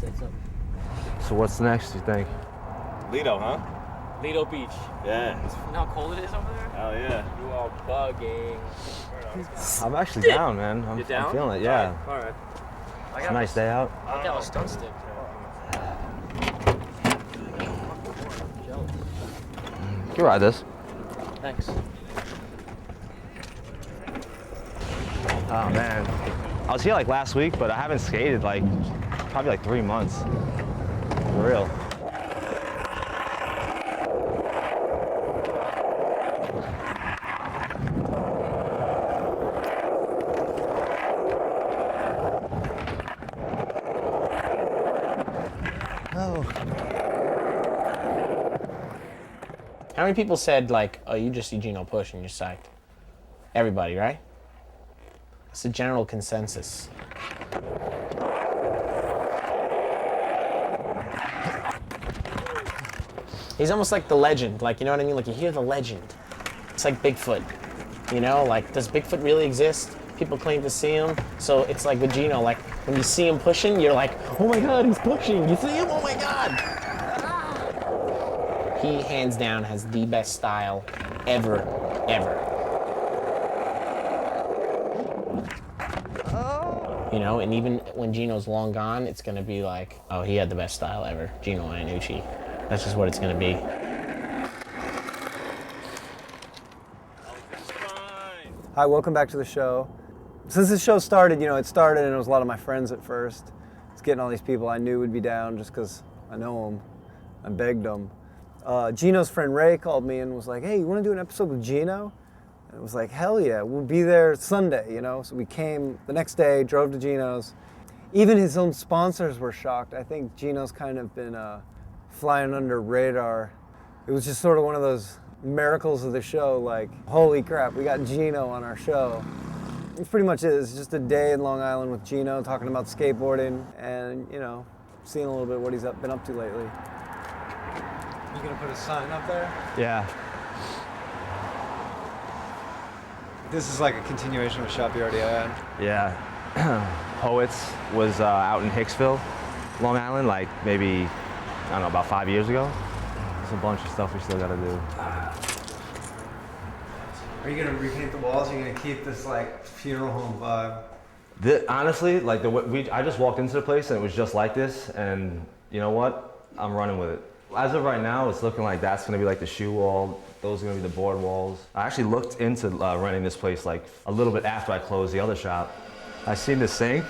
So what's next, you think? Lido, huh? Lido Beach. Yeah. You know how cold it is over there? Hell yeah. You are bugging. I'm actually down, man. You're down? I'm feeling it, yeah. All right. It's a nice day out. I got a stunt stick. You can ride this. Thanks. Oh man, I was here like last week, but I haven't skated like probably like 3 months. For real. Oh. How many people said like, "Oh, you just see Gino push and you're psyched"? Everybody, right? It's a general consensus. He's almost like the legend, like, you know what I mean? Like, you hear the legend. It's like Bigfoot, you know? Like, does Bigfoot really exist? People claim to see him. So it's like with Gino, like, when you see him pushing, you're like, oh my God, he's pushing. You see him? Oh my God. He, hands down, has the best style ever, ever. You know, and even when Gino's long gone, it's gonna be like, oh, he had the best style ever, Gino Iannucci. That's just what it's gonna be. Hi, welcome back to the show. Since the show started, it started and it was a lot of my friends at first. It's getting all these people I knew would be down just because I know them. I begged them. Gino's friend Ray called me and was like, hey, you wanna do an episode with Gino? And it was like, hell yeah, we'll be there Sunday, So we came the next day, drove to Gino's. Even his own sponsors were shocked. I think Gino's kind of been flying under radar. It was just sort of one of those miracles of the show, like, holy crap, we got Gino on our show. It's pretty much it. It's just a day in Long Island with Gino, talking about skateboarding and, seeing a little bit what he's been up to lately. You gonna put a sign up there? Yeah. This is like a continuation of a shop you already had. Yeah. Poets was out in Hicksville, Long Island, like maybe, I don't know, about 5 years ago. There's a bunch of stuff we still gotta do. Are you gonna repaint the walls? Are you gonna keep this like funeral home vibe? Honestly, like I just walked into the place and it was just like this, and you know what? I'm running with it. As of right now, it's looking like that's gonna be like the shoe wall. Those are gonna be the board walls. I actually looked into renting this place like a little bit after I closed the other shop. I seen this sink.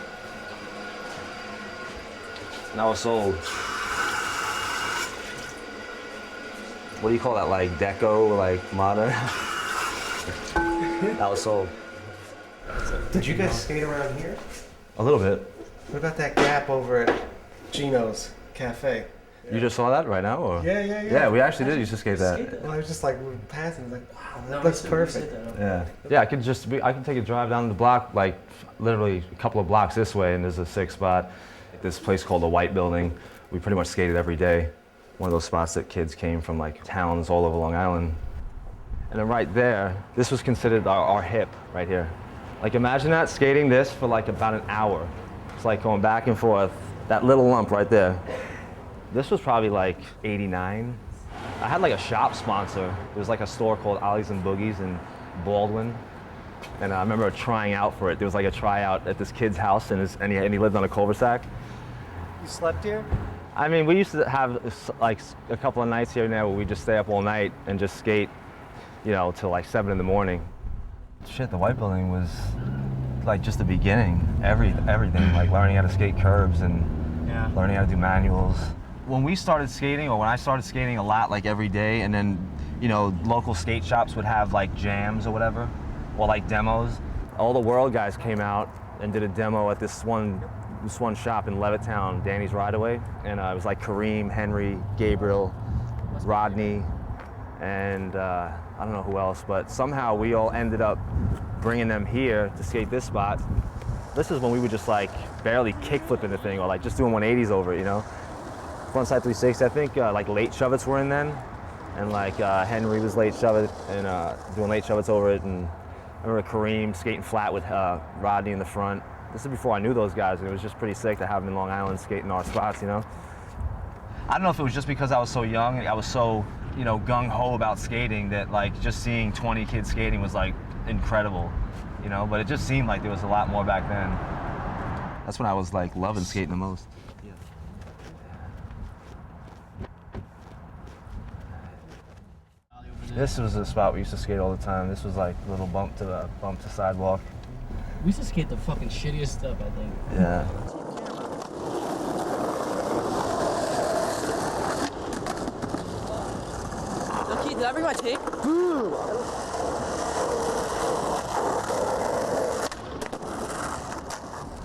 Now it's sold. What do you call that? Like deco, like modern? That was sold. Did you guys skate around here? A little bit. What about that gap over at Gino's Cafe? You just saw that right now, or? Yeah. Yeah, we actually did used to skate that. Well, I was just like, we were passing, like, wow, that looks perfect. Yeah. Yeah, I can take a drive down the block, like literally a couple of blocks this way, and there's a sick spot. This place called the White Building. We pretty much skated every day. One of those spots that kids came from like towns all over Long Island. And then right there, this was considered our hip right here. Like imagine that, skating this for like about an hour. It's like going back and forth, that little lump right there. This was probably like 89. I had like a shop sponsor. There was like a store called Ollies and Boogies in Baldwin. And I remember trying out for it. There was like a tryout at this kid's house, and he lived on a cul-de-sac. You slept here? I mean, we used to have like a couple of nights here and there where we just stay up all night and just skate, till like 7 in the morning. Shit, the White Building was like just the beginning. Everything, like learning how to skate curbs and learning how to do manuals. When we started skating, or when I started skating a lot, like every day, and then, local skate shops would have like jams or whatever, or like demos. All the world guys came out and did a demo at this one shop in Levittown, Danny's Rideaway, and it was like Kareem, Henry, Gabriel, Rodney, and I don't know who else, but somehow we all ended up bringing them here to skate this spot. This is when we would just like barely kick flipping the thing, or like just doing 180s over it, Frontside 360, I think like late shove-its were in then, and like Henry was late shove-it and doing late shove-its over it, and I remember Kareem skating flat with Rodney in the front. This is before I knew those guys, and it was just pretty sick to have them in Long Island skating our spots, you know? I don't know if it was just because I was so young, I was so, you know, gung-ho about skating that, like, just seeing 20 kids skating was, like, incredible, you know? But it just seemed like there was a lot more back then. That's when I was, like, loving skating the most. This was the spot we used to skate all the time. This was like a little bump to sidewalk. We used to skate the fucking shittiest stuff, I think. Yeah. Keith, did I bring my tape?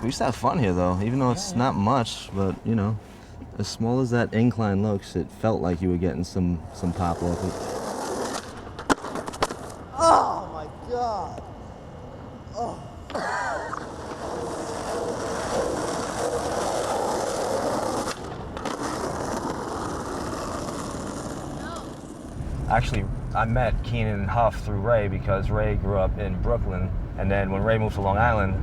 We used to have fun here though, even though it's not much, but you know, as small as that incline looks, it felt like you were getting some pop off it. Oh my God. Oh. Actually, I met Keenan and Huff through Ray because Ray grew up in Brooklyn, and then when Ray moved to Long Island,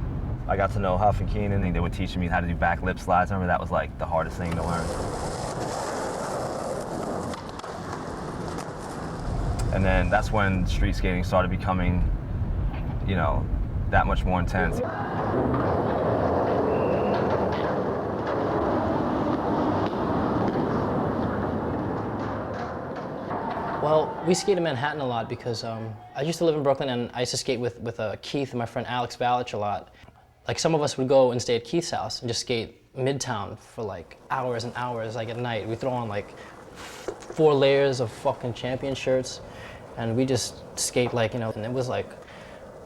I got to know Huff and Keenan, and they were teaching me how to do back lip slides. I remember that was like the hardest thing to learn. And then that's when street skating started becoming, you know, that much more intense. Well, we skate in Manhattan a lot because I used to live in Brooklyn and I used to skate with Keith and my friend Alex Balich a lot. Like some of us would go and stay at Keith's house and just skate Midtown for like hours and hours, like at night. We throw on like 4 layers of fucking champion shirts and we just skate like, you know, and it was like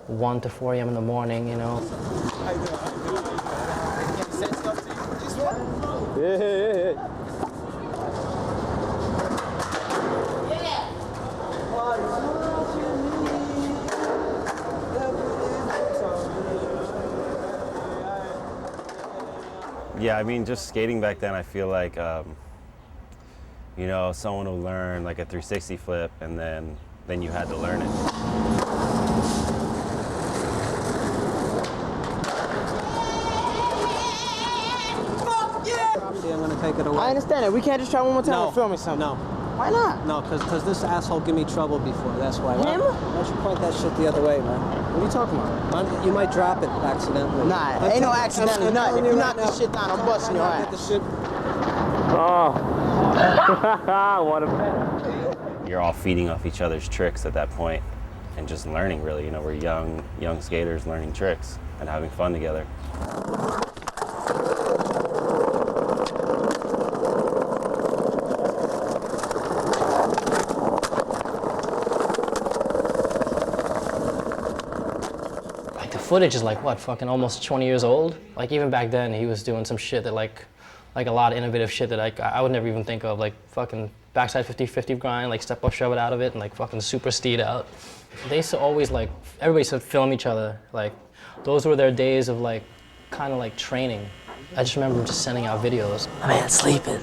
1 to 4 a.m. in the morning, you know. Yeah. Yeah, I mean, just skating back then, I feel like, you know, someone would learn like a 360 flip, and then you had to learn it. I'm gonna take it away. I understand it. We can't just try one more time and film me something. No. Why not? No, because this asshole gave me trouble before, that's why. Him? Why don't you point that shit the other way, man? What are you talking about? You might drop it accidentally. Nah, ain't no accidental nothing. If you knock this shit down, I'm busting your ass. Get the shit. What a... You're all feeding off each other's tricks at that point, and just learning, really. You know, we're young skaters learning tricks and having fun together. Footage is like what, fucking almost 20 years old. Like even back then, he was doing some shit that like a lot of innovative shit that I would never even think of, like fucking backside 50-50 grind, like step up, shove it out of it, and like fucking super steed out. They used to always like, everybody used to film each other. Like those were their days of like, kind of like training. I just remember just sending out videos. My man's sleeping.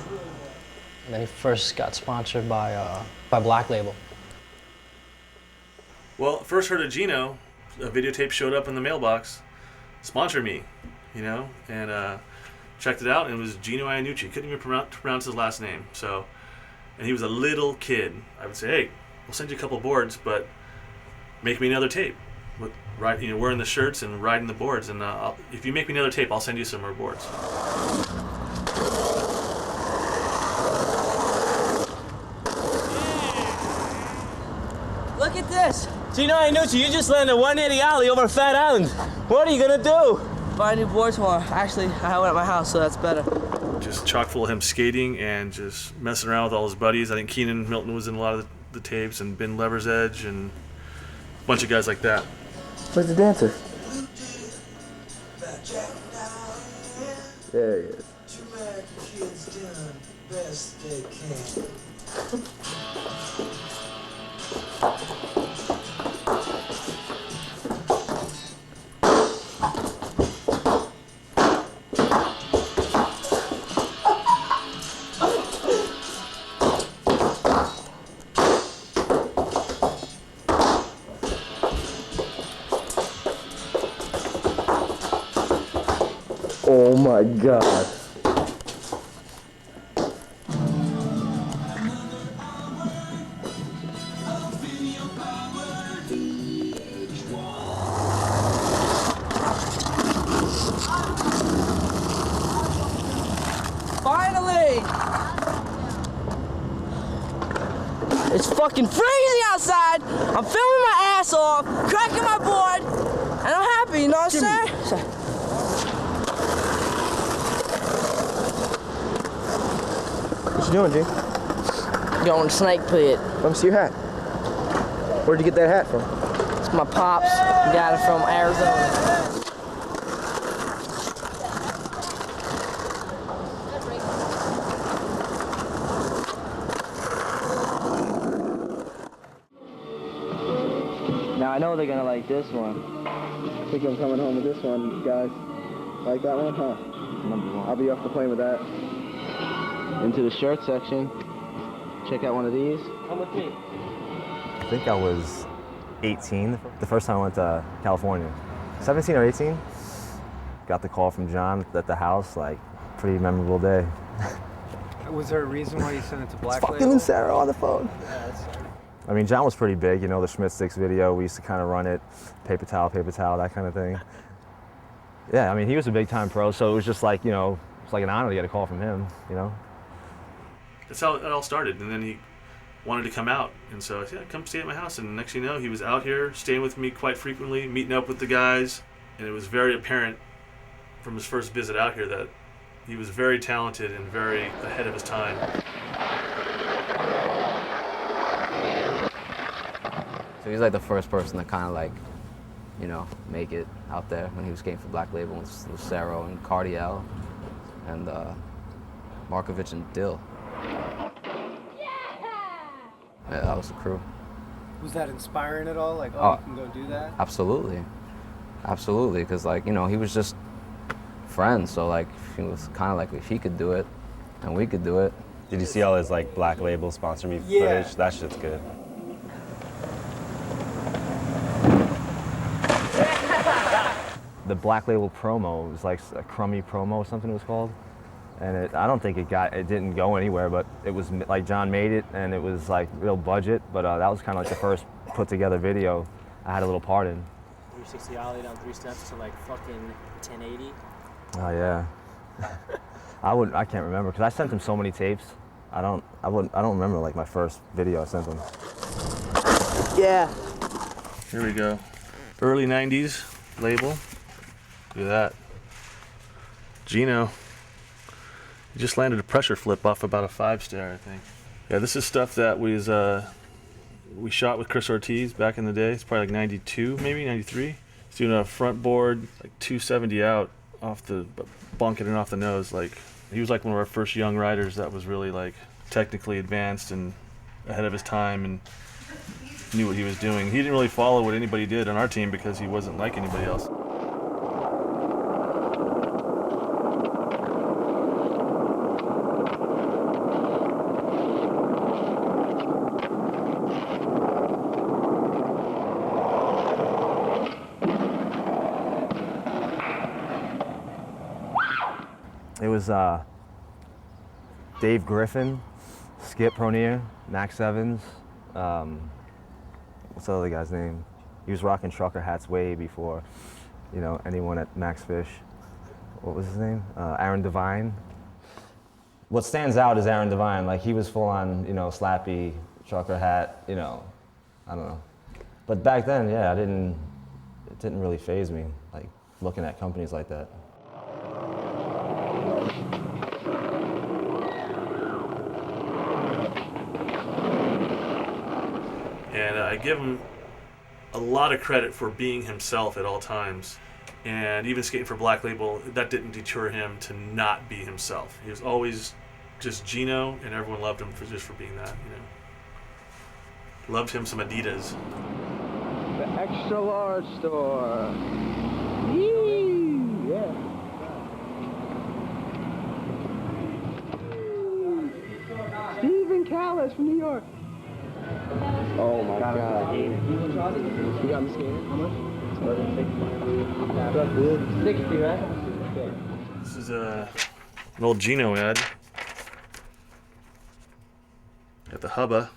And then he first got sponsored by Black Label. Well, first heard of Gino. A videotape showed up in the mailbox, sponsor me, you know, and checked it out, and it was Gino Iannucci. Couldn't even pronounce his last name. So, and he was a little kid. I would say, hey, we'll send you a couple boards, but make me another tape. You know, wearing the shirts and riding the boards, and if you make me another tape, I'll send you some more boards. Look at this. Gino Iannucci, you just landed a 180 ollie over Fat Island. What are you gonna do? Buy new boards tomorrow. Actually, I have one at my house, so that's better. Just chock full of him skating and just messing around with all his buddies. I think Keenan Milton was in a lot of the tapes, and Ben Lever's Edge, and a bunch of guys like that. Where's the dancer? There he is. my God. Finally! It's fucking freezing outside. I'm filming my ass off, cracking my board, and I'm happy, you know what I'm saying? What you doing, G? Going snake pit. Let me see your hat. Where'd you get that hat from? It's my pops. Got it from Arizona. Now I know they're gonna like this one. I think I'm coming home with this one, guys. Like that one, huh? I'll be off the plane with that. Into the shirt section. Check out one of these. Come with me. I think I was 18 the first time I went to California. 17 or 18. Got the call from John at the house, like, pretty memorable day. Was there a reason why you sent it to Black Fucking Label? Sarah on the phone. I mean, John was pretty big, you know, the Schmidt Sticks video, we used to kind of run it, paper towel, that kind of thing. Yeah, I mean, he was a big time pro, so it was just like, you know, it's like an honor to get a call from him, you know? That's how it all started, and then he wanted to come out, and so I said, yeah, come stay at my house, and next thing you know, he was out here, staying with me quite frequently, meeting up with the guys, and it was very apparent from his first visit out here that he was very talented and very ahead of his time. So he's like the first person to kind of like, you know, make it out there when he was skating for Black Label with Lucero and Cardiel and Markovic and Dill. Yeah, that was the crew. Was that inspiring at all? Like, oh, you can go do that? Absolutely. Absolutely, because like, you know, he was just friends, so like, he was kind of like, if he could do it, and we could do it. Did you see all his like Black Label sponsor me footage? That shit's good. The Black Label promo was like a crummy promo or something it was called. And I don't think it didn't go anywhere, but it was like John made it and it was like real budget, but that was kind of like the first put together video I had a little part in. 360 ollie down 3 steps to like fucking 1080. Oh yeah. I can't remember because I sent him so many tapes. I don't remember like my first video I sent him. Yeah. Here we go. Early 90s label. Look at that. Gino. He just landed a pressure flip off about a 5-star, I think. Yeah, this is stuff that we shot with Chris Ortiz back in the day. It's probably like 92, maybe 93. He's doing a front board, like 270 out off the, bunking it off the nose. Like, he was like one of our first young riders that was really like technically advanced and ahead of his time and knew what he was doing. He didn't really follow what anybody did on our team because he wasn't like anybody else. It was Dave Griffin, Skip Pronier, Max Evans, what's the other guy's name? He was rocking trucker hats way before, you know, anyone at Max Fish. What was his name? Aaron Devine. What stands out is Aaron Devine. Like, he was full on, you know, slappy trucker hat, you know, I don't know. But back then, yeah, it didn't really faze me, like looking at companies like that. And I give him a lot of credit for being himself at all times. And even skating for Black Label, that didn't deter him to not be himself. He was always just Gino, and everyone loved him just for being that, you know. Loved him some Adidas. The extra large store. Yee, yeah. Stephen Callis from New York. Oh my God. You got me skating? How much? 60, right? This is an old Gino ad. At the Hubba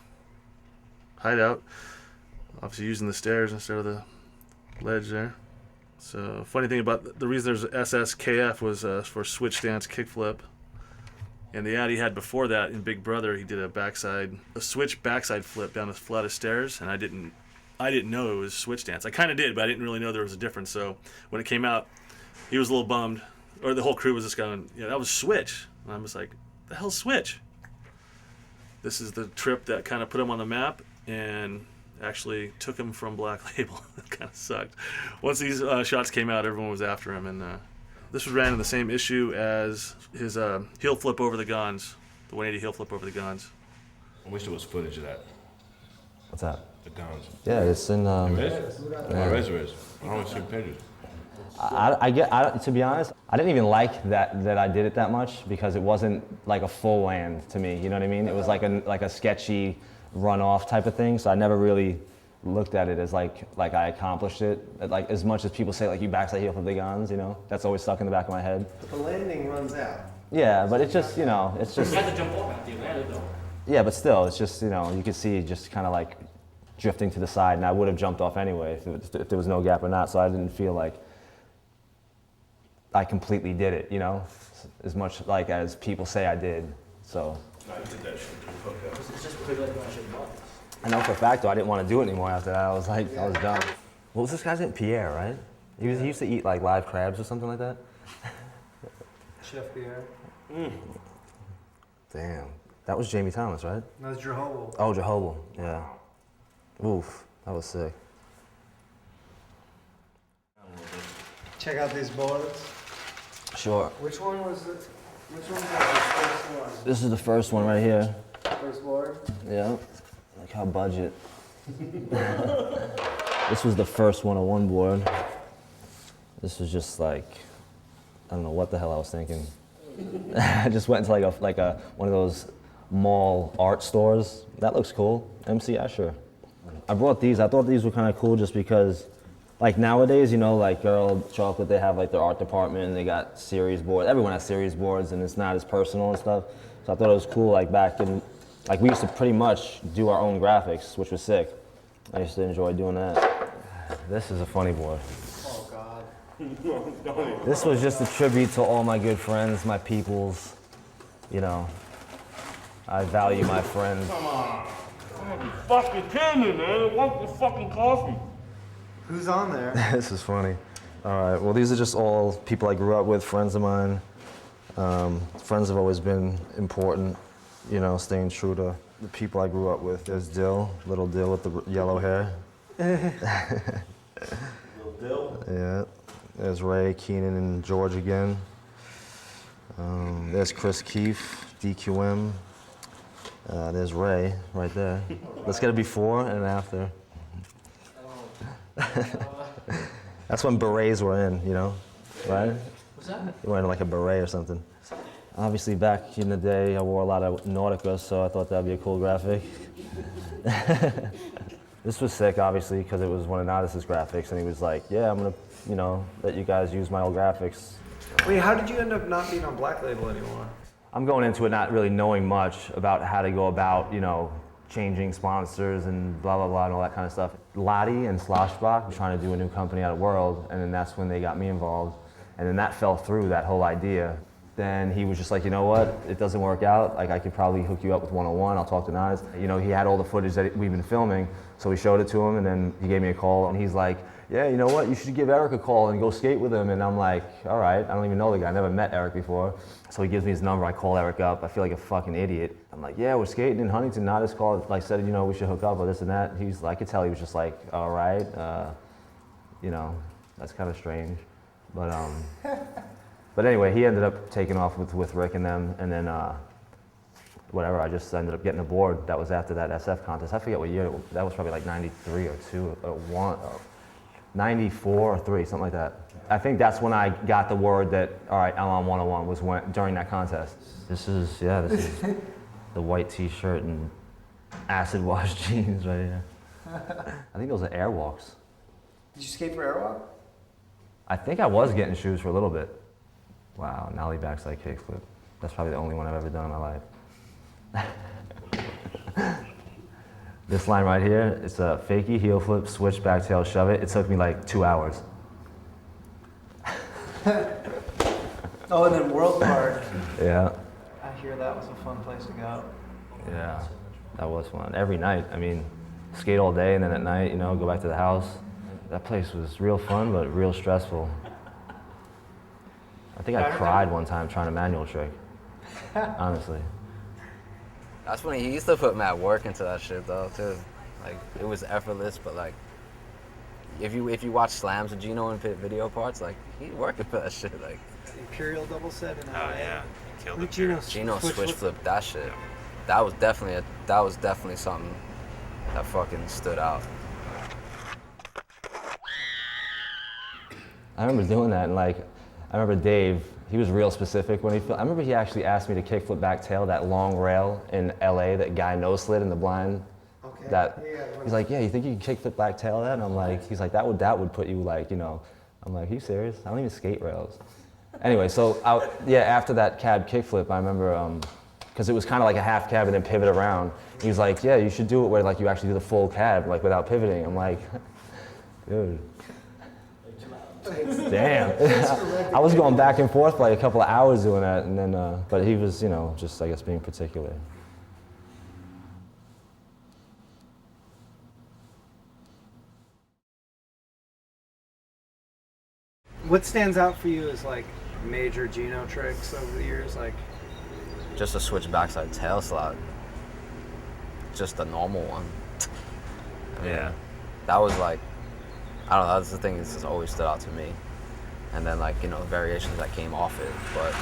hideout. Obviously using the stairs instead of the ledge there. So funny thing about the reason there's SSKF was for switch stance kickflip. And the ad he had before that in Big Brother, he did a switch backside flip down a flight of stairs, and I didn't know it was switch stance. I kind of did, but I didn't really know there was a difference. So when it came out, he was a little bummed, or the whole crew was just going, "Yeah, that was switch." And I was like, "The hell's switch?" This is the trip that kind of put him on the map and actually took him from Black Label. It kind of sucked. Once these shots came out, everyone was after him, and this was ran in the same issue as his heel flip over the guns, the 180 heel flip over the guns. I wish there was footage of that. What's that? The guns. Yeah, it's in. There is? Yeah. There is. I don't see pictures. To be honest, I didn't even like that I did it that much because it wasn't like a full land to me. You know what I mean? It was like a sketchy runoff type of thing. So I never really looked at it as like I accomplished it. Like as much as people say like you backside heel flip the guns, you know, that's always stuck in the back of my head. But the landing runs out. Yeah, but it's just, you know, it's just. You had to jump off after you landed though. Yeah, but still, it's just, you know, you could see just kind of like drifting to the side, and I would have jumped off anyway if there was no gap or not. So I didn't feel like I completely did it, you know, as much like as people say I did. So. No, you did that shit. It's just pretty like when I should bought this. I know for a fact though I didn't want to do it anymore after that. I was like, I was done. What was this guy's name? Pierre, right? He used to eat like live crabs or something like that. Chef Pierre. Damn, that was Jamie Thomas, right? That's Jehovah. Oh, Jehovah, yeah. Oof, that was sick. Check out these boards. Sure. Which one was it? Which one was the first one? This is the first one right here. First board? Yeah. Like how budget. This was the first 101 board. This was just like, I don't know what the hell I was thinking. I just went into like a one of those mall art stores. That looks cool. MC Escher. I brought these. I thought these were kind of cool just because, like nowadays, you know, like Gos Chocolate, they have like their art department and they got series boards. Everyone has series boards and it's not as personal and stuff. So I thought it was cool. Like back in, like we used to pretty much do our own graphics, which was sick. I used to enjoy doing that. This is a funny board. Oh God. This was just a tribute to all my good friends, my peoples. You know, I value my friends. Come on. You fucking kidding me, man. I want the fucking coffee. Who's on there? This is funny. All right, well, these are just all people I grew up with, friends of mine. Friends have always been important, you know, staying true to the people I grew up with. There's Dill, little Dill with the yellow hair. Little Dill? Yeah. There's Ray, Keenan, and George again. There's Chris Keefe, DQM. There's Ray right there. Let's get a before and an after. That's when berets were in, you know, right? What's that? You were in like a beret or something. Obviously, back in the day, I wore a lot of Nautica, so I thought that'd be a cool graphic. This was sick, obviously, because it was one of Natis's graphics, and he was like, "Yeah, I'm gonna, you know, let you guys use my old graphics." Wait, how did you end up not being on Black Label anymore? I'm going into it not really knowing much about how to go about, you know, changing sponsors and blah, blah, blah, and all that kind of stuff. Lottie and Sloshbach were trying to do a new company out of World, and then that's when they got me involved. And then that fell through, that whole idea. Then he was just like, you know what, it doesn't work out. Like, I could probably hook you up with 101, I'll talk to Nas. You know, he had all the footage that we've been filming, so we showed it to him, and then he gave me a call, and he's like, yeah, you know what, you should give Eric a call and go skate with him. And I'm like, all right, I don't even know the guy, I never met Eric before. So he gives me his number, I call Eric up, I feel like a fucking idiot. I'm like, yeah, we're skating in Huntington, Natis called, like said, you know, we should hook up or this and that. He's like, I could tell he was just like, all right, you know, that's kind of strange. But anyway, he ended up taking off with Rick and them, and then whatever, I just ended up getting a board. That was after that SF contest. I forget what year, that was probably like 93 or 2 or 1, 94 or 3, something like that. I think that's when I got the word that, all right, I'm on 101, was when, during that contest. This is the white t-shirt and acid wash jeans right here. I think those are Airwalks. Did you skate for Airwalk? I think I was getting shoes for a little bit. Wow, nollie backside kickflip. That's probably the only one I've ever done in my life. This line right here, it's a fakie, heel flip, switch, back tail, shove it. It took me like 2 hours. Oh, and then World Park. Yeah. I hear that was a fun place to go. Yeah, that was fun. Every night, I mean, skate all day and then at night, you know, go back to the house. That place was real fun, but real stressful. I think I cried one time trying a manual trick, honestly. That's when he used to put mad work into that shit though too. Like it was effortless, but like if you watch slams of Gino and Pit video parts, like he working for that shit. Like Imperial double set in LA. Oh yeah, he killed it. Gino switch flipped that shit. That was definitely something that fucking stood out. I remember doing that, and like, I remember Dave, he was real specific when he filmed. I remember he actually asked me to kickflip back tail that long rail in LA that guy no slid in the blind. Okay. That he's like, yeah, you think you can kickflip back tail that? And I'm like, he's like, that would put you like, you know. I'm like, are you serious? I don't even skate rails. Anyway, so after that cab kickflip, I remember, because it was kind of like a half cab and then pivot around. He was like, yeah, you should do it where like you actually do the full cab, like without pivoting. I'm like, dude. Damn. I was going back and forth for like a couple of hours doing that, and then, but he was, you know, just I guess being particular. What stands out for you as like major Gino tricks over the years? Like Just a switch backside tail slide. Just a normal one. I mean, Yeah. That was like, I don't know, that's the thing that's just always stood out to me. And then like, you know, the variations that came off it, but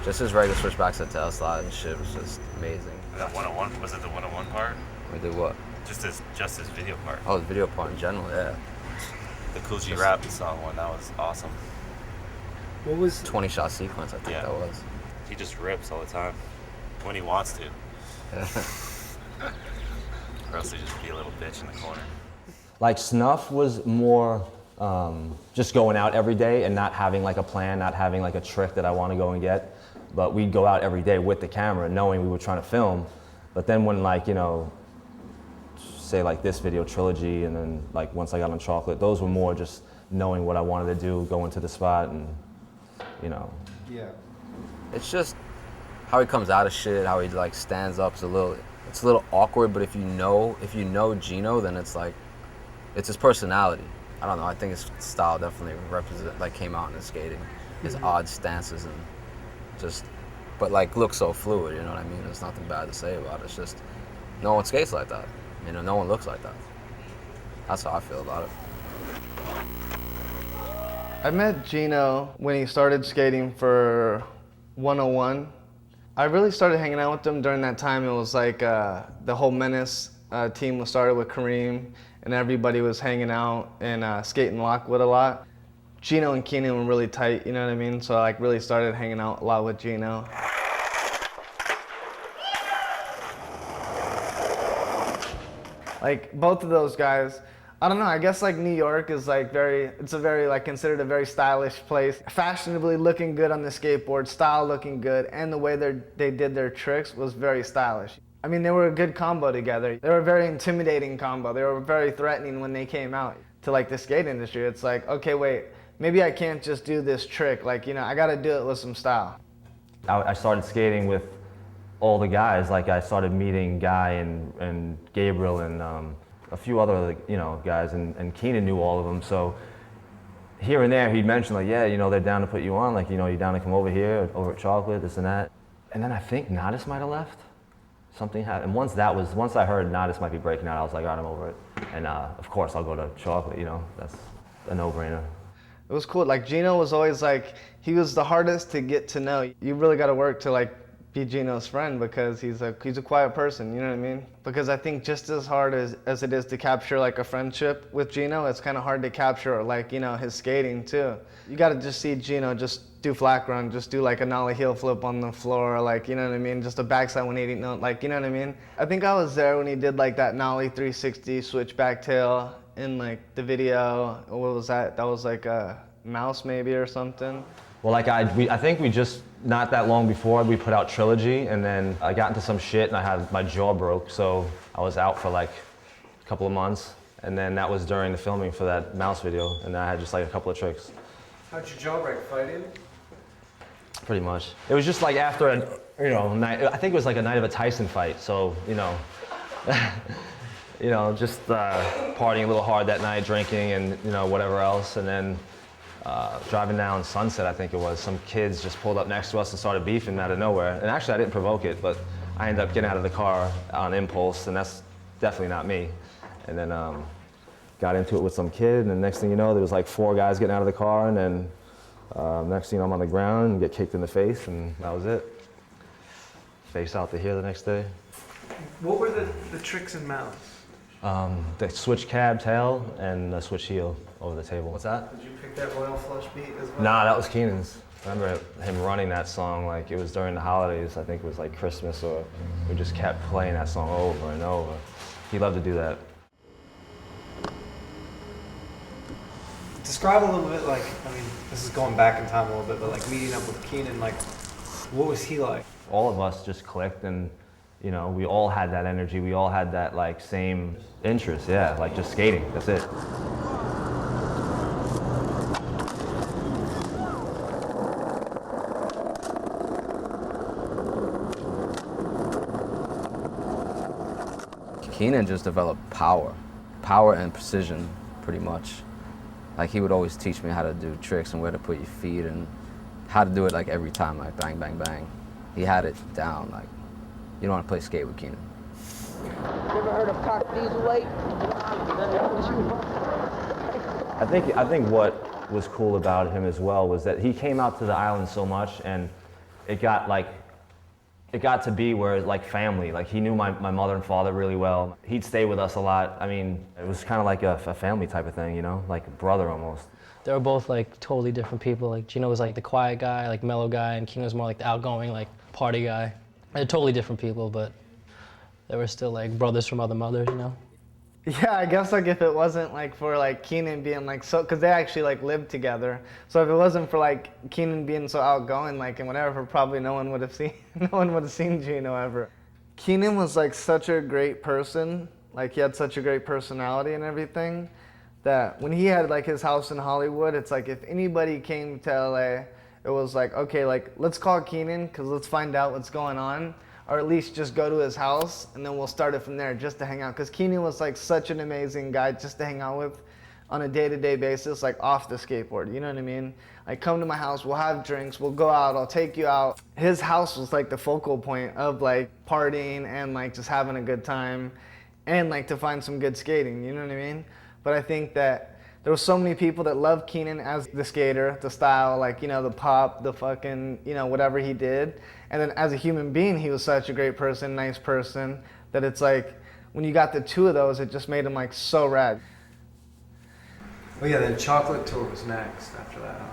just his regular switch backside tail slide and shit was just amazing. That 101, was it the 101 part? We did what? Just his video part. Oh, the video part in general, yeah. The Coogee rap song one, that was awesome. what was 20 shot sequence, I think that was. He just rips all the time when he wants to. Or else he just be a little bitch in the corner. Like Snuff was more just going out every day and not having like a plan, not having like a trick that I want to go and get. But we'd go out every day with the camera knowing we were trying to film. But then when like, you know, say like this video trilogy and then like once I got on Chocolate, those were more just knowing what I wanted to do, going to the spot and, you know. Yeah. It's just how he comes out of shit, how he like stands up. It's a little awkward, but if you know Gino, then it's like, it's his personality. I don't know, I think his style definitely came out in his skating. His odd stances and just, but like looks so fluid, you know what I mean? There's nothing bad to say about it. It's just, no one skates like that. You know, no one looks like that. That's how I feel about it. I met Gino when he started skating for 101. I really started hanging out with him during that time. It was like the whole Menace team was started with Kareem, and everybody was hanging out and skating Lockwood a lot. Gino and Keenan were really tight, you know what I mean? So I like really started hanging out a lot with Gino. Like both of those guys, I don't know, I guess like New York is like considered a very stylish place. Fashionably looking good on the skateboard, style looking good, and the way they did their tricks was very stylish. I mean, they were a good combo together. They were a very intimidating combo. They were very threatening when they came out to like the skate industry. It's like, okay, wait, maybe I can't just do this trick. Like, you know, I gotta do it with some style. I started skating with all the guys. Like I started meeting Guy and Gabriel and a few other, you know, guys, and Keenan knew all of them. So here and there he'd mention like, yeah, you know, they're down to put you on, like, you know, you're down to come over here, over at Chocolate, this and that. And then I think Nadas might have left. Something happened. And once I heard Nadas might be breaking out, I was like, all right, I'm over it. And of course I'll go to Chocolate, you know, that's a no-brainer. It was cool. Like Gino was always like, he was the hardest to get to know. You really got to work to like be Gino's friend because he's a quiet person, you know what I mean? Because I think just as hard as it is to capture like a friendship with Gino, it's kind of hard to capture like, you know, his skating too. You got to just see Gino just do flat run, just do like a nollie heel flip on the floor, like, you know what I mean? Just a backside 180 note, like, you know what I mean? I think I was there when he did like that nollie 360 switch back tail in like the video. What was that? That was like a mouse maybe or something. Well, like I think we just, not that long before, we put out Trilogy, and then I got into some shit and I had, my jaw broke, so I was out for like a couple of months, and then that was during the filming for that Mouse video, and then I had just like a couple of tricks. How'd your jaw break? Fighting? Pretty much. It was just like after a, you know, night, I think it was like a night of a Tyson fight, so, you know, just partying a little hard that night, drinking and, you know, whatever else, and then driving down Sunset, I think it was, some kids just pulled up next to us and started beefing out of nowhere. And actually, I didn't provoke it, but I ended up getting out of the car on impulse, and that's definitely not me. And then got into it with some kid, and the next thing you know, there was like 4 guys getting out of the car, and then next thing you know, I'm on the ground and get kicked in the face, and that was it. Face out to here the next day. What were the tricks in Mouse? The switch cab tail and the switch heel over the table. What's that? Did you pick that Royal Flush beat as well? Nah, that was Keenan's. I remember him running that song, like it was during the holidays. I think it was like Christmas, or we just kept playing that song over and over. He loved to do that. Describe a little bit, like, I mean, this is going back in time a little bit, but like meeting up with Keenan, like, what was he like? All of us just clicked, and you know, we all had that energy. We all had that like same interest, yeah, like just skating, that's it. Keenan just developed power and precision, pretty much. Like he would always teach me how to do tricks and where to put your feet and how to do it like every time, like bang, bang, bang. He had it down, like you don't want to play skate with Keenan. You ever heard of cock diesel weight? I think what was cool about him as well was that he came out to the island so much, and it got to be where like family. Like he knew my mother and father really well. He'd stay with us a lot. I mean, it was kind of like a family type of thing, you know, like a brother almost. They were both like totally different people. Like Gino was like the quiet guy, like mellow guy, and Keenan was more like the outgoing, like party guy. They're totally different people, but they were still like brothers from other mothers, you know? Yeah, I guess like if it wasn't like for like Keenan being like so, cause they actually like lived together. So if it wasn't for like Keenan being so outgoing, like and whatever, probably no one would have seen Gino ever. Keenan was like such a great person. Like he had such a great personality and everything, that when he had like his house in Hollywood, it's like if anybody came to LA, it was like, okay, like let's call Keenan, cause let's find out what's going on. Or at least just go to his house, and then we'll start it from there just to hang out. Because Keenan was like such an amazing guy just to hang out with on a day-to-day basis, like off the skateboard, you know what I mean? Like come to my house, we'll have drinks, we'll go out, I'll take you out. His house was like the focal point of like partying and like just having a good time and like to find some good skating, you know what I mean? But I think that there were so many people that loved Keenan as the skater, the style, like, you know, the pop, the fucking, you know, whatever he did. And then as a human being, he was such a great person, nice person, that it's like, when you got the two of those, it just made him like so rad. Oh yeah, then Chocolate Tour was next after that, huh?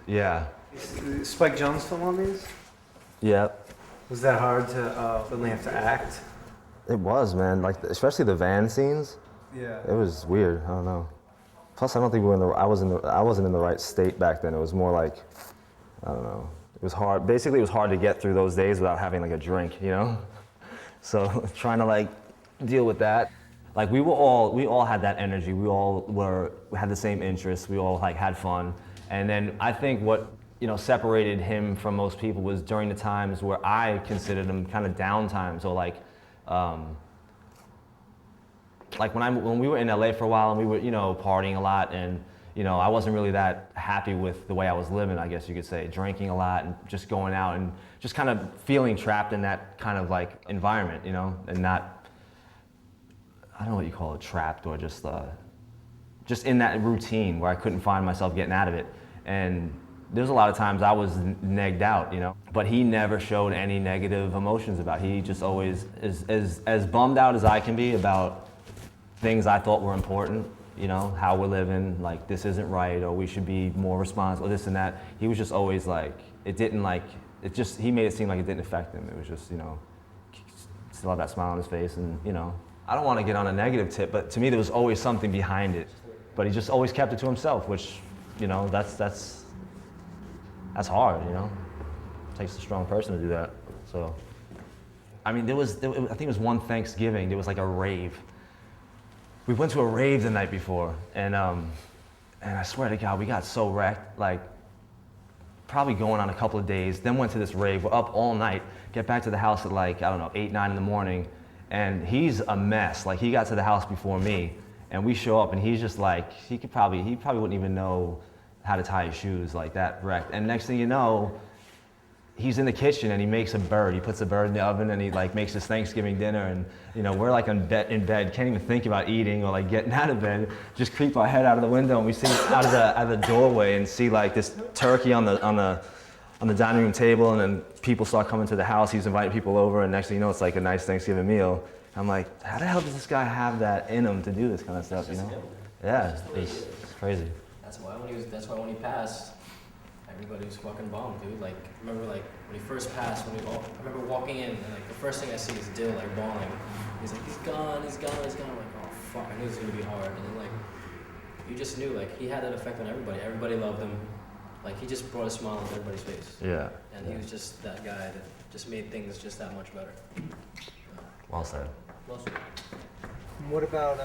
Yeah. Is Spike Jones film on these? Yeah. Was that hard to suddenly have to act? It was, man. Like especially the van scenes. Yeah. It was weird. I don't know. Plus, I don't think we were in the. I wasn't in the right state back then. It was more like, I don't know. It was hard. Basically, it was hard to get through those days without having like a drink, you know. So trying to like deal with that. Like we all had that energy. We had the same interests. We all like had fun. And then I think what separated him from most people was during the times where I considered them kind of down times, or like when we were in LA for a while and we were partying a lot, and I wasn't really that happy with the way I was living, I guess you could say, drinking a lot and just going out and just kind of feeling trapped in that kind of like environment, and not, I don't know what you call it, trapped, or just in that routine where I couldn't find myself getting out of it. And there's a lot of times I was negged out, but he never showed any negative emotions about it. He just always is as bummed out as I can be about things I thought were important, how we're living, like this isn't right, or we should be more responsible, this and that. He was just always like, he made it seem like it didn't affect him. It was just, still have that smile on his face, and I don't want to get on a negative tip, but to me there was always something behind it. But he just always kept it to himself, which, that's that's hard, you know? It takes a strong person to do that, so. I mean, I think it was one Thanksgiving, there was like a rave. We went to a rave the night before, and I swear to God, we got so wrecked, like, probably going on a couple of days, then went to this rave, we're up all night, get back to the house at like, I don't know, 8, 9 in the morning, and he's a mess. Like, he got to the house before me, and we show up, and he's just like, he probably wouldn't even know how to tie his shoes, like that wrecked. And next thing you know, he's in the kitchen and he makes a bird. He puts a bird in the oven and he like makes his Thanksgiving dinner, and you know, we're like in bed, can't even think about eating or like getting out of bed. Just creep our head out of the window and we see out of the doorway and see like this turkey on the dining room table, and then people start coming to the house. He's inviting people over, and next thing you know, it's like a nice Thanksgiving meal. I'm like, how the hell does this guy have that in him to do this kind of stuff, you know? Yeah, it's crazy. That's why when he passed, everybody was fucking bummed, dude. Like, I remember like when he first passed, I remember walking in and like the first thing I see is Dill like bawling. He's like, he's gone. I'm like, oh fuck, I knew it was gonna be hard. And then like, you just knew like he had that effect on everybody. Everybody loved him. Like, he just brought a smile on everybody's face. Yeah. And he was just that guy that just made things just that much better. Well said. Well said. What about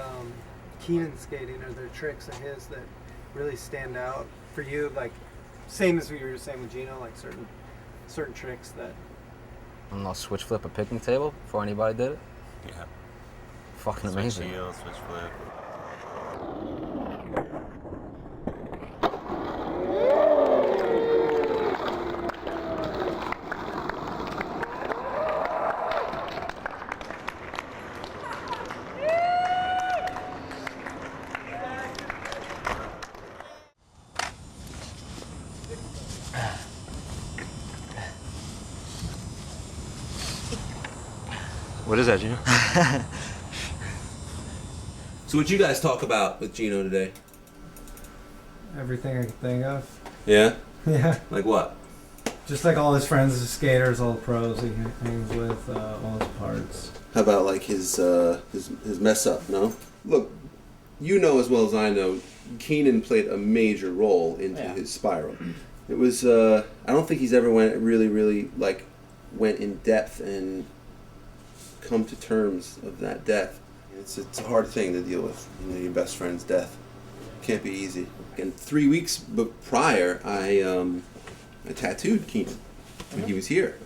Keenan skating? Are there tricks of his that really stand out for you? Like, same as what you were just saying with Gino, like certain tricks that. I don't know, switch flip a picnic table before anybody did it. Yeah. Fucking amazing. Switch heel, switch flip. What is that, Gino? So what'd you guys talk about with Gino today? Everything I could think of. Yeah? Yeah. Like what? Just like all his friends, the skaters, all the pros he hangs with, all his parts. How about like his mess up, no? Look, you know as well as I know, Keenan played a major role into his spiral. It was, I don't think he's ever went in depth and come to terms of that death. It's a hard thing to deal with, you know, your best friend's death. Can't be easy. And 3 weeks prior, I tattooed Keenan when he was here.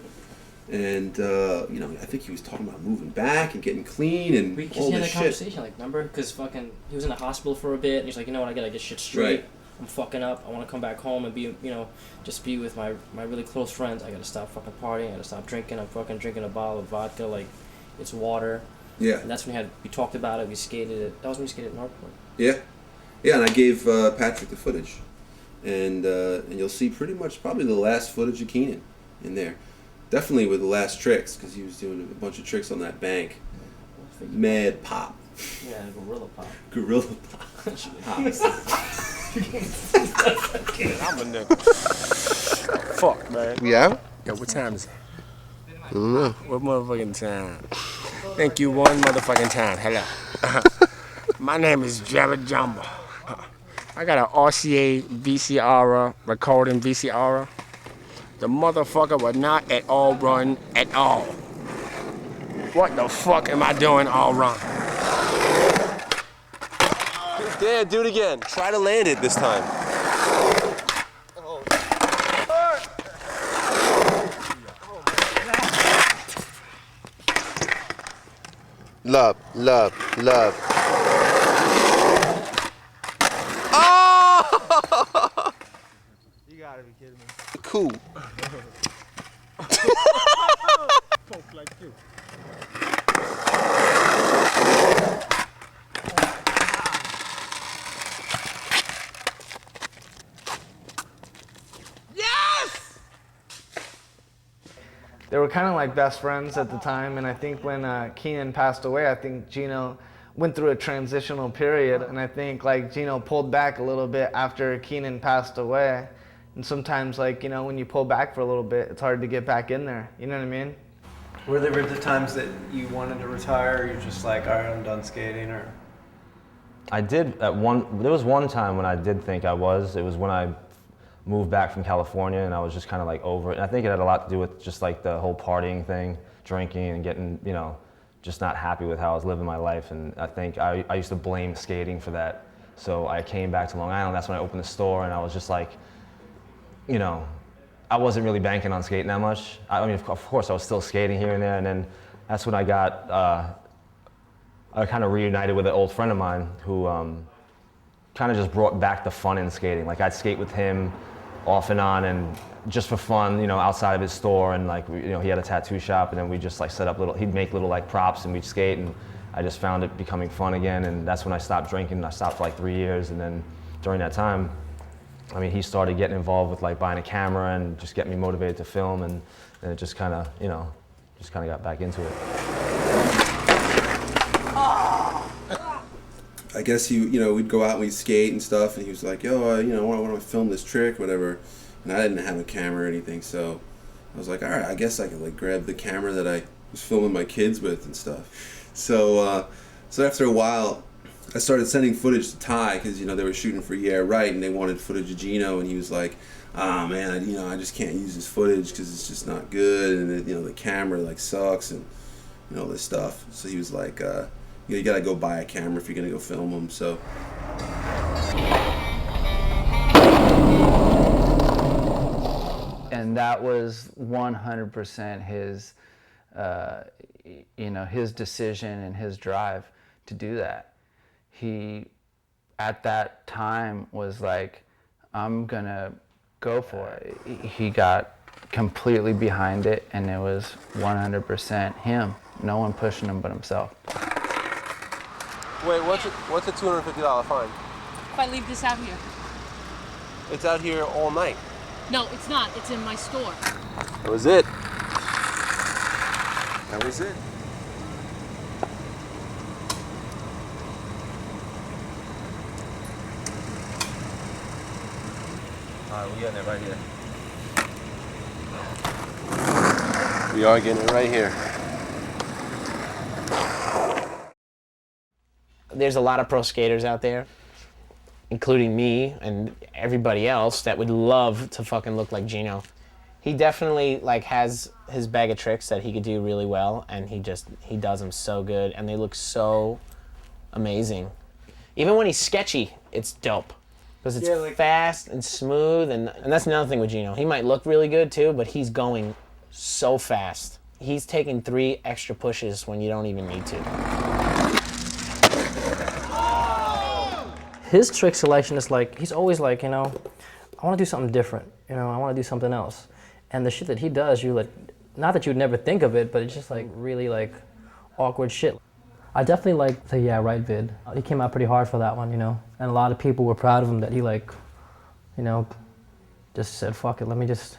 And, you know, I think he was talking about moving back and getting clean and all he had this that conversation, like, remember? Because fucking, he was in the hospital for a bit, and he's like, you know what, I gotta get shit straight. Right. I'm fucking up. I want to come back home and be, you know, just be with my really close friends. I gotta stop fucking partying. I gotta stop drinking. I'm fucking drinking a bottle of vodka, like, it's water. Yeah. And that's when we talked about it. We skated it. That was when we skated at Northport. Yeah. Yeah, and I gave Patrick the footage. And you'll see pretty much probably the last footage of Keenan in there. Definitely with the last tricks, because he was doing a bunch of tricks on that bank. Mad pop. Yeah, gorilla pop. Gorilla pop. I'm a nigga. Fuck, man. Yeah? Yo, what time is it? I don't know. What motherfucking time? Thank you one motherfucking time. Hello. My name is Jared Jumbo. I got an RCA VCR recording VCR. The motherfucker would not at all run at all. What the fuck am I doing all wrong? Dan, do it again. Try to land it this time. Love, love, love. Oh! You gotta be kidding me. Cool. Folk like you. They were kind of like best friends at the time, and I think when Keenan passed away, I think Gino went through a transitional period, and I think like Gino pulled back a little bit after Keenan passed away. And sometimes, like, you know, when you pull back for a little bit, it's hard to get back in there. You know what I mean? Were there the times that you wanted to retire, or you're just like, all right, I'm done skating, or? There was one time when I did think I was. It was when I moved back from California, and I was just kind of like over it. And I think it had a lot to do with just like the whole partying thing, drinking and getting, you know, just not happy with how I was living my life. And I think I used to blame skating for that. So I came back to Long Island. That's when I opened the store, and I was just like, you know, I wasn't really banking on skating that much. I mean, of course, I was still skating here and there, and then that's when I got, I kind of reunited with an old friend of mine who kind of just brought back the fun in skating. Like I'd skate with him off and on, and just for fun, you know, outside of his store, and like, you know, he had a tattoo shop, and then we just like set up he'd make little like props, and we'd skate, and I just found it becoming fun again, and that's when I stopped drinking. I stopped for like 3 years, and then during that time, I mean, he started getting involved with like buying a camera and just getting me motivated to film, and it just kind of, you know, just kind of got back into it. I guess you know, we'd go out and we'd skate and stuff, and he was like, yo, you know, why don't I film this trick, whatever. And I didn't have a camera or anything, so I was like, all right, I guess I could like grab the camera that I was filming my kids with and stuff. So so after a while, I started sending footage to Ty, because, you know, they were shooting for Yeah Right, and they wanted footage of Gino, and he was like, ah, man, you know, I just can't use this footage because it's just not good, and you know, the camera like sucks, and you know, this stuff. So he was like, you gotta go buy a camera if you're gonna go film them. So. And that was 100% his, you know, his decision and his drive to do that. He, at that time, was like, I'm gonna go for it. He got completely behind it, and it was 100% him. No one pushing him but himself. Wait, what's a $250 fine? If I leave this out here. It's out here all night. No, it's not. It's in my store. That was it. That was it. We getting it right here. We are getting it right here. There's a lot of pro skaters out there, including me and everybody else, that would love to fucking look like Gino. He definitely like has his bag of tricks that he could do really well, and he does them so good, and they look so amazing. Even when he's sketchy, it's dope. Because it's fast and smooth, and that's another thing with Gino. He might look really good too, but he's going so fast. He's taking 3 extra pushes when you don't even need to. His trick selection is like, he's always like, you know, I want to do something different. You know, I want to do something else. And the shit that he does, you like, not that you'd never think of it, but it's just like really like awkward shit. I definitely like the Yeah Right vid. He came out pretty hard for that one, you know, and a lot of people were proud of him that he like, you know, just said, fuck it, let me just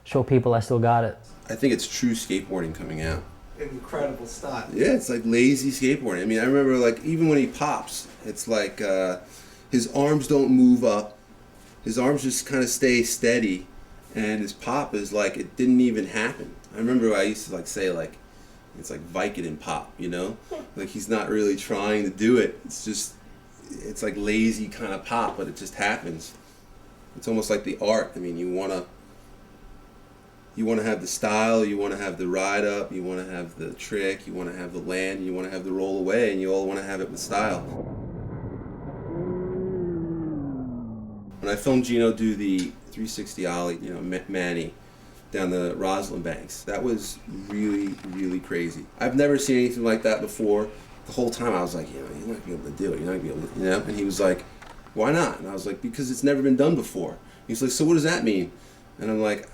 show people I still got it. I think it's true skateboarding coming out. Incredible stuff. Yeah, it's like lazy skateboarding. I mean, I remember like even when he pops, it's like his arms don't move up. His arms just kind of stay steady, and his pop is like it didn't even happen. I remember I used to like say like, it's like Vicodin pop, you know? Like he's not really trying to do it. It's just, it's like lazy kind of pop, but it just happens. It's almost like the art. I mean, you want to have the style, you want to have the ride up, you want to have the trick, you want to have the land, you want to have the roll away, and you all want to have it with style. When I filmed Gino do the 360 ollie, you know, Manny, down the Roslyn Banks, that was really, really crazy. I've never seen anything like that before. The whole time I was like, you know, you're not gonna be able to do it. You're not gonna be able to, you know? And he was like, why not? And I was like, because it's never been done before. He's like, so what does that mean? And I'm like,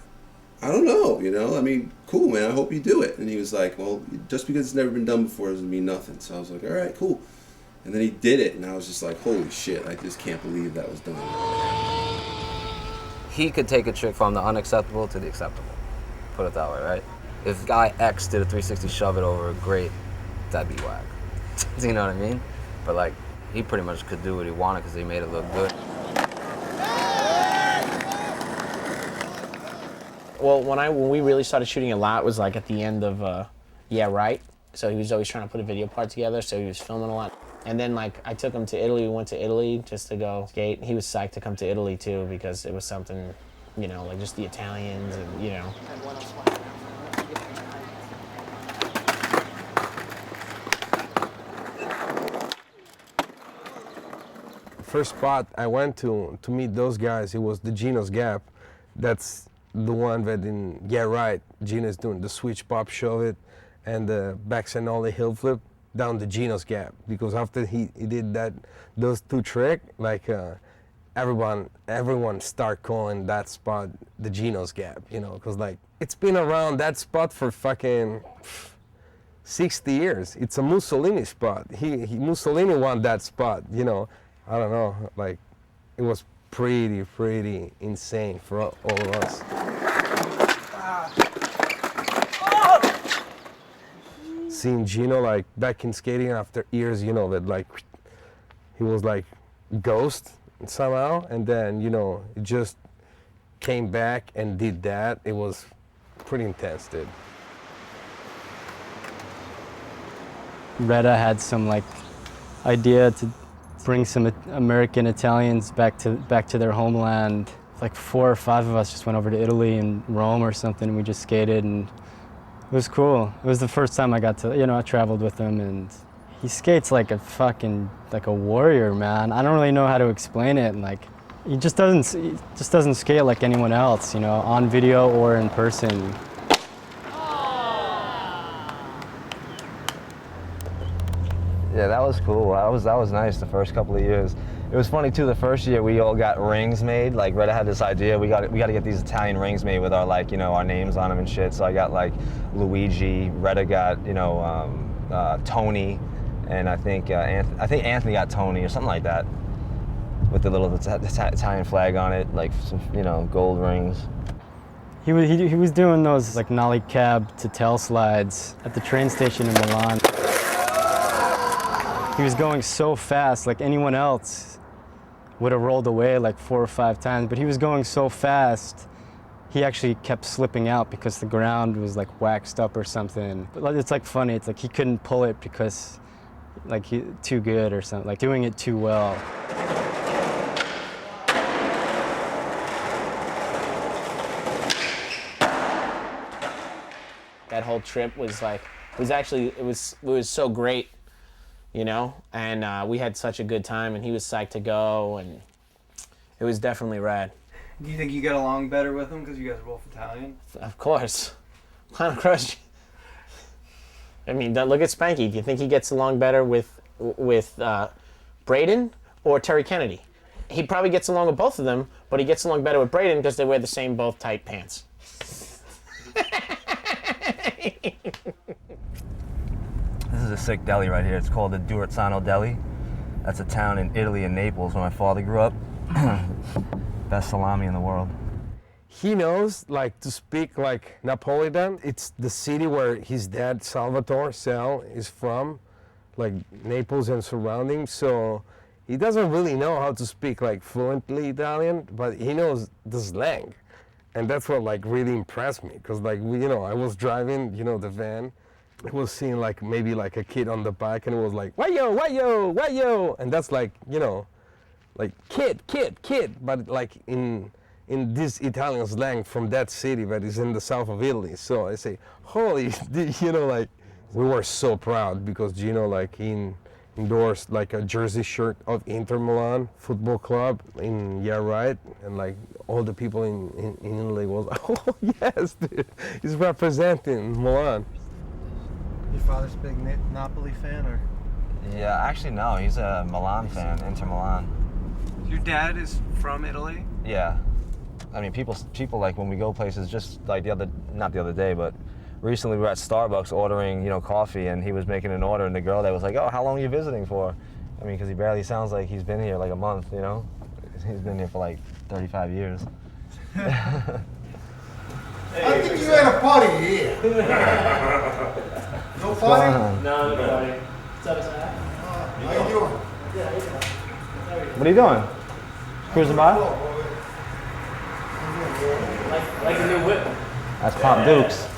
I don't know, you know? I mean, cool, man, I hope you do it. And he was like, well, just because it's never been done before doesn't mean nothing. So I was like, all right, cool. And then he did it, and I was just like, holy shit, I just can't believe that was done. He could take a trick from the unacceptable to the acceptable. Put it that way, right? If guy X did a 360 shove it over, great, that'd be whack. Do you know what I mean? But like, he pretty much could do what he wanted because he made it look good. Well, when we really started shooting a lot was like at the end of Yeah Right. So he was always trying to put a video part together, so he was filming a lot. And then like I took him to Italy, we went to Italy just to go skate. He was psyched to come to Italy too because it was something, you know, like just the Italians and, you know. First spot I went to meet those guys, it was the Gos Gap. That's the one that in Get Right, Gino's doing the switch pop shove it and the backside ollie hill flip down the Gos Gap. Because after he did those two tricks, like everyone start calling that spot the Gos Gap, you know, because like it's been around that spot for fucking 60 years. It's a Mussolini spot. Mussolini won that spot, you know. I don't know, like it was pretty insane for all of us. Seeing Gino like back in skating after years, you know, that like he was like ghost somehow, and then, you know, it just came back and did that. It was pretty intense, dude. Reda had some like idea to bring some American Italians back to their homeland. Like 4 or 5 of us just went over to Italy and Rome or something, and we just skated, and it was cool. It was the first time I got to, you know, I traveled with him, and he skates like a warrior, man. I don't really know how to explain it, and like he just doesn't skate like anyone else, you know, on video or in person. Yeah, that was cool. That was nice the first couple of years. It was funny too. The first year we all got rings made. Like Reda had this idea. We got to get these Italian rings made with our, like, you know, our names on them and shit. So I got like Luigi. Reda got, you know, Tony, and I think Anthony got Tony or something like that, with the little Italian flag on it, like some, you know, gold rings. He was doing those like nollie cab to tail slides at the train station in Milan. He was going so fast, like anyone else would have rolled away like 4 or 5 times, but he was going so fast, he actually kept slipping out because the ground was like waxed up or something. But it's like funny, it's like he couldn't pull it because like he too good or something, like doing it too well. That whole trip was like, it was so great, you know, and we had such a good time, and he was psyched to go, and it was definitely rad. Do you think you get along better with him because you guys are both Italian? Of course. Line of crush. I mean, look at Spanky. Do you think he gets along better with Braden or Terry Kennedy? He probably gets along with both of them, but he gets along better with Braden because they wear the same both tight pants. This is a sick deli right here. It's called the Durezzano Deli. That's a town in Italy, in Naples, where my father grew up. Best salami in the world. He knows like to speak like Napolitan. It's the city where his dad, Salvatore Sal, is from, like Naples and surroundings. So he doesn't really know how to speak like fluently Italian, but he knows the slang. And that's what like really impressed me, because like I was driving, the van. I was seeing like maybe like a kid on the back, and it was like, "Wayo, wayo, wayo," and that's like like kid, but like in this Italian slang from that city that is in the south of Italy. So I say, holy, like we were so proud because Gino like endorsed like a jersey shirt of Inter Milan football club in right, and like all the people in Italy was like, oh yes, dude, he's representing Milan. Your father's a big Napoli fan, or? Yeah, actually no, he's a Milan fan, Inter Milan. Your dad is from Italy? Yeah. I mean, people like when we go places, just like not the other day, but recently we were at Starbucks ordering, coffee, and he was making an order, and the girl there was like, "Oh, how long are you visiting for?" I mean, because he barely sounds like he's been here like a month, He's been here for like 35 years. I think you had a party here. No party? No party. What's up, Sam? How you doing? Yeah, how you doing? What are you doing? Cruising by? Like a new whip. That's Pop Dukes.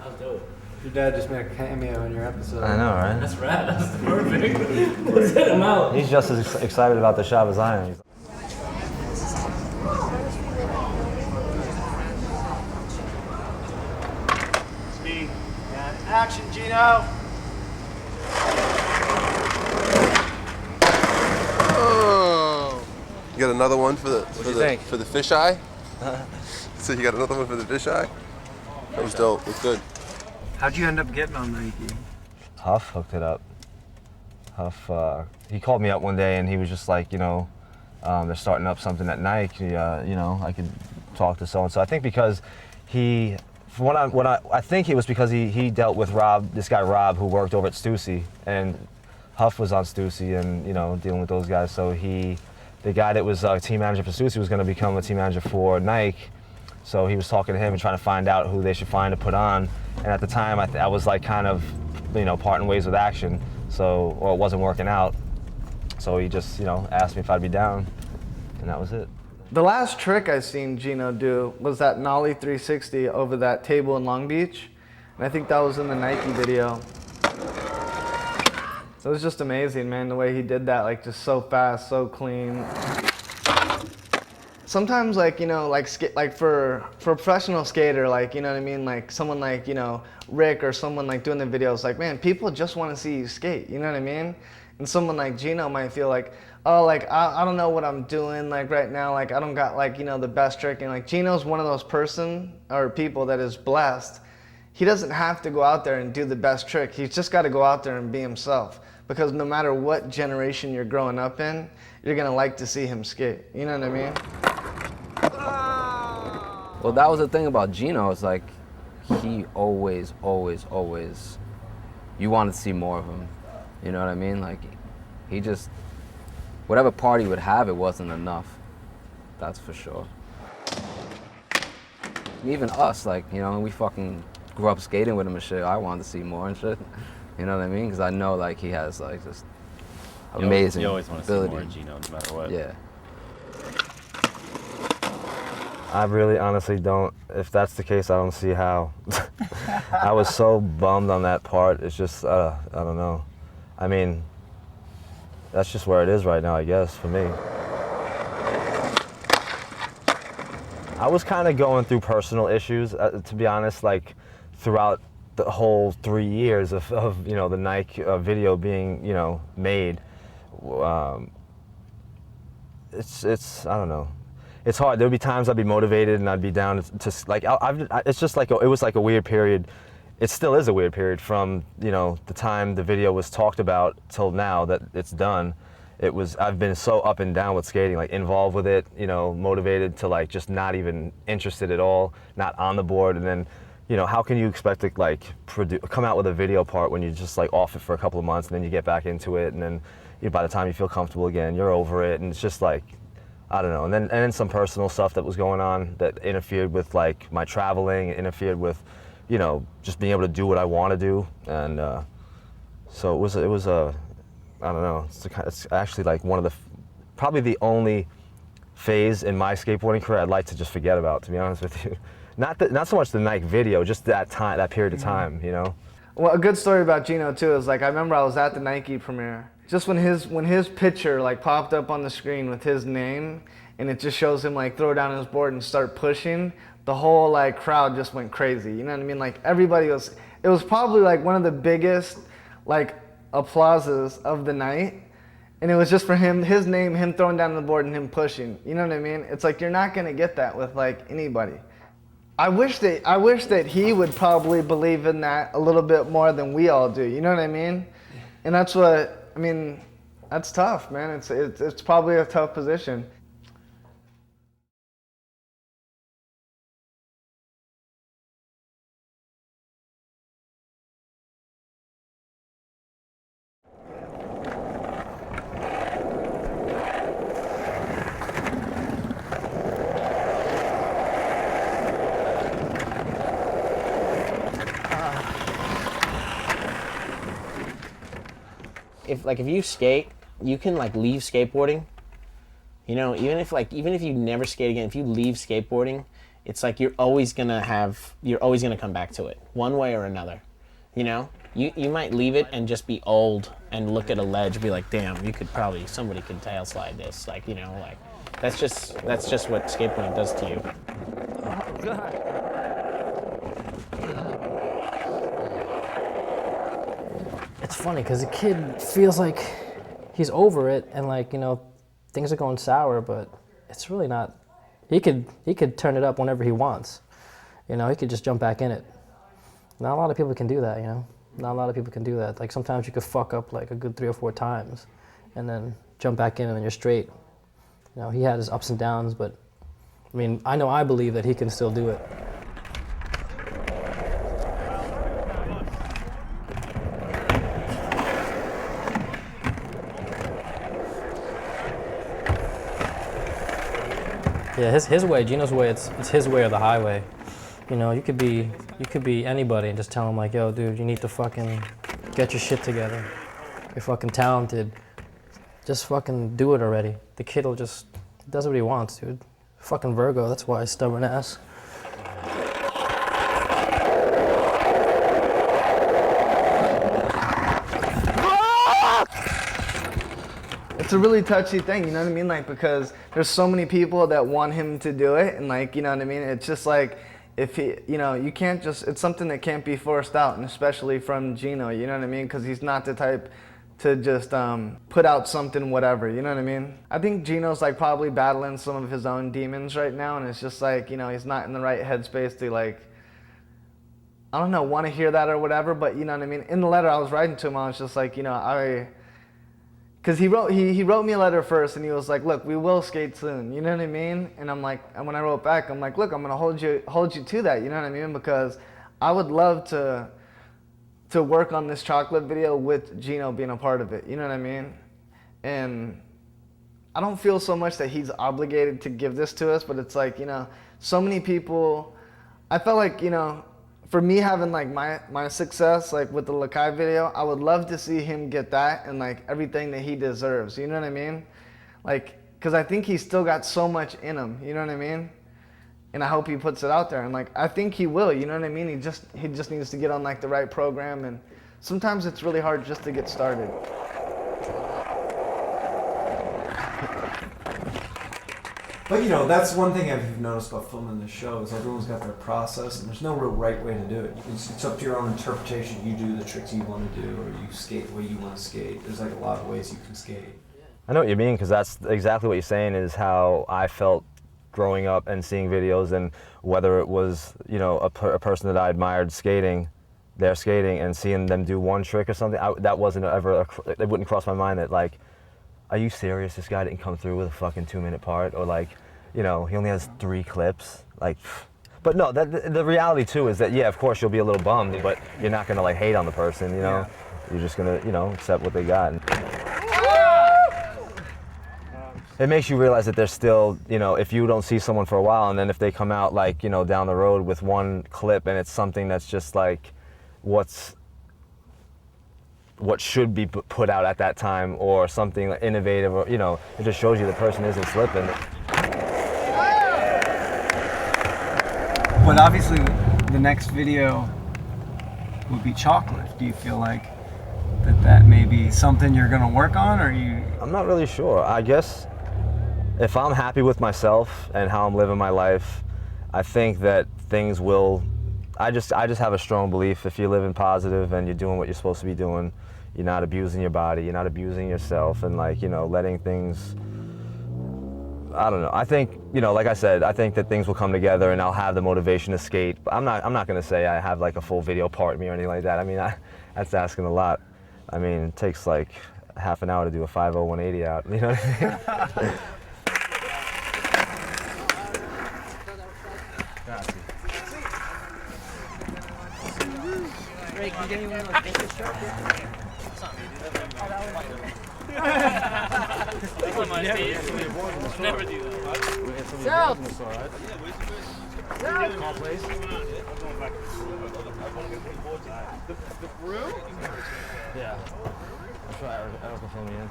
That's dope. Your dad just made a cameo in your episode. I know, right? That's rad. That's perfect. Let's hit him out. He's just as excited about the shop as I am. Speed and action, Gino. Oh. You got another one for the think? fisheye? So you got another one for the fisheye? That was dope. It was good. How'd you end up getting on Nike? Huff hooked it up. Huff, he called me up one day and he was just like, you know, they're starting up something at Nike. You know, I could talk to so and so. I think because he, I think it was because he dealt with Rob, this guy Rob, who worked over at Stussy, and Huff was on Stussy and dealing with those guys. So the guy that was team manager for Stussy was going to become a team manager for Nike. So he was talking to him and trying to find out who they should find to put on. And at the time, I was like kind of, parting ways with Action. So, or it wasn't working out. So he just, asked me if I'd be down, and that was it. The last trick I seen Gino do was that Nollie 360 over that table in Long Beach. And I think that was in the Nike video. It was just amazing, man, the way he did that, like just so fast, so clean. Sometimes, like for a professional skater, like, you know what I mean, like someone like, Rick or someone like doing the videos, like, man, people just want to see you skate, you know what I mean? And someone like Gino might feel like, oh, like, I don't know what I'm doing, like, right now, like, I don't got, like, the best trick. And, like, Gino's one of those people that is blessed. He doesn't have to go out there and do the best trick. He's just got to go out there and be himself. Because no matter what generation you're growing up in, you're going to like to see him skate. You know what I mean? Well, that was the thing about Gino. It's like he always, you wanted to see more of him. You know what I mean? Like, he just, whatever part he would have, it wasn't enough. That's for sure. Even us, like, we fucking grew up skating with him and shit. I wanted to see more and shit. You know what I mean? Because I know, like, he has, like, just amazing You always want to ability. see more Gino, no matter what. Yeah. I really honestly don't, if that's the case, I don't see how. I was so bummed on that part. It's just, I don't know. I mean, that's just where it is right now, I guess, for me. I was kind of going through personal issues, to be honest, like throughout the whole 3 years of the Nike video being, made. It's I don't know. It's hard. There'd be times I'd be motivated and I'd be down to like, it's just like, it was like a weird period. It still is a weird period from, the time the video was talked about till now that it's done. I've been so up and down with skating, like involved with it, motivated to like just not even interested at all, not on the board. And then, how can you expect to like come out with a video part when you're just like off it for a couple of months and then you get back into it and then by the time you feel comfortable again, you're over it. And it's just like, I don't know. And then some personal stuff that was going on that interfered with like my traveling, interfered with, just being able to do what I want to do. And so it was a, I don't know, it's actually like one of the, probably the only phase in my skateboarding career I'd like to just forget about, to be honest with you. Not so much the Nike video, just that period of time, Well, a good story about Gino too is like, I remember I was at the Nike premiere. Just when his picture like popped up on the screen with his name and it just shows him like throw down his board and start pushing, the whole like crowd just went crazy. You know what I mean? Like it was probably like one of the biggest like applauses of the night. And it was just for him, his name, him throwing down the board and him pushing. You know what I mean? It's like you're not gonna get that with like anybody. I wish that he would probably believe in that a little bit more than we all do. You know what I mean? And that's what, I mean, that's tough, man. It's probably a tough position. If you skate, you can like leave skateboarding. Even if you never skate again, if you leave skateboarding, it's like you're always gonna come back to it one way or another. You know, you might leave it and just be old and look at a ledge, be like, damn, somebody could tail slide this. Like, you know, like that's just what skateboarding does to you. Oh, God. It's funny because the kid feels like he's over it and like, you know, things are going sour, but it's really not. He could turn it up whenever he wants. You know, he could just jump back in it. Not a lot of people can do that, you know? Not a lot of people can do that. Like sometimes you could fuck up like a good 3 or 4 times and then jump back in and then you're straight. You know, he had his ups and downs, but I mean, I believe that he can still do it. Yeah, his way, Gino's way, it's his way or the highway. You know, you could be anybody and just tell him like, yo, dude, you need to fucking get your shit together. You're fucking talented. Just fucking do it already. The kid will just does what he wants, dude. Fucking Virgo, that's why, stubborn ass. It's a really touchy thing, you know what I mean? Like, because there's so many people that want him to do it, and like, you know what I mean? It's just like, if he, you know, you can't just, it's something that can't be forced out, and especially from Gino, you know what I mean? Because he's not the type to just put out something whatever, you know what I mean? I think Gino's like probably battling some of his own demons right now, and it's just like, you know, he's not in the right headspace to like, I don't know, want to hear that or whatever, but you know what I mean? In the letter I was writing to him, I was just like, you know, because he wrote me a letter first, and he was like, look, we will skate soon, you know what I mean? And I'm like, and when I wrote back, I'm like, look, I'm gonna hold you to that, you know what I mean? Because I would love to work on this chocolate video with Gino being a part of it, you know what I mean? And I don't feel so much that he's obligated to give this to us, but it's like, you know, so many people, I felt like, you know, for me having like my success like with the Lakai video, I would love to see him get that and like everything that he deserves, you know what I mean? Like, cause I think he's still got so much in him, you know what I mean? And I hope he puts it out there, and like I think he will, you know what I mean? He just needs to get on like the right program, and sometimes it's really hard just to get started. But you know, that's one thing I've noticed about filming this show is everyone's got their process, and there's no real right way to do it. It's up to your own interpretation. You do the tricks you want to do, or you skate the way you want to skate. There's like a lot of ways you can skate. I know what you mean, because that's exactly what you're saying is how I felt growing up and seeing videos, and whether it was, you know, a person that I admired skating, their skating, and seeing them do one trick or something, that wasn't ever, it wouldn't cross my mind that like, are you serious? This guy didn't come through with a fucking 2-minute part, or like, you know, he only has 3 clips. Like, but no, the reality too is that, yeah, of course you'll be a little bummed, but you're not gonna like hate on the person, you know? Yeah. You're just gonna, you know, accept what they got. It makes you realize that there's still, you know, if you don't see someone for a while, and then if they come out like, you know, down the road with one clip and it's something that's just like what should be put out at that time, or something like innovative, or, you know, it just shows you the person isn't slipping. But obviously the next video would be chocolate. Do you feel like that may be something you're gonna work on, or you? I'm not really sure. I guess if I'm happy with myself and how I'm living my life, I think that things will, I just have a strong belief if you're living positive and you're doing what you're supposed to be doing, you're not abusing your body, you're not abusing yourself, and like, you know, letting things, I don't know. I think, you know, like I said, I think that things will come together and I'll have the motivation to skate. But I'm not gonna say I have like a full video part of me or anything like that. I mean, that's asking a lot. I mean, it takes like half an hour to do a 5.0 180 out, you know what I mean? Ray, can you get me one of those bacon shirts? Never do that. South! Yeah. I'll try. I don't know if I'm in.